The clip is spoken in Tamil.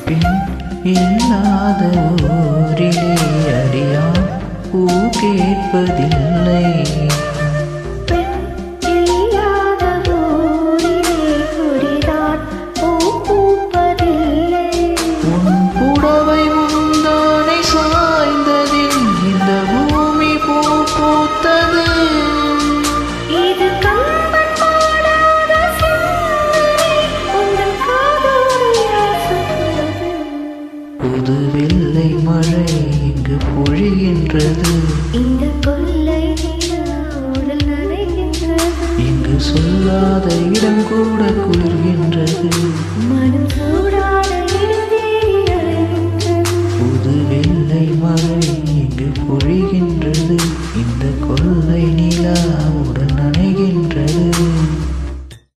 பெண் இல்லாத ஊரிலே அடியான் பூ கேட்பதில்லை. பெண் இல்லாத ஊரிலே கொடிதான் பூ பூப்பதில்லை. உன் புடவை முந்தானை சாய்ந்ததில் இந்த பூமி பூ பூத்தது. இது கம்பன் பாடாத சிந்தனை, உங்கள் காதோடு யார் சொன்னது? புது வெள்ளை மழை இங்கு பொழிகின்றது. இந்த கொல்லை நிலா உடல் நனைகின்றது. இங்கு சொல்லாத இடம் கூட குளிர்கின்றது. மனம் சூடா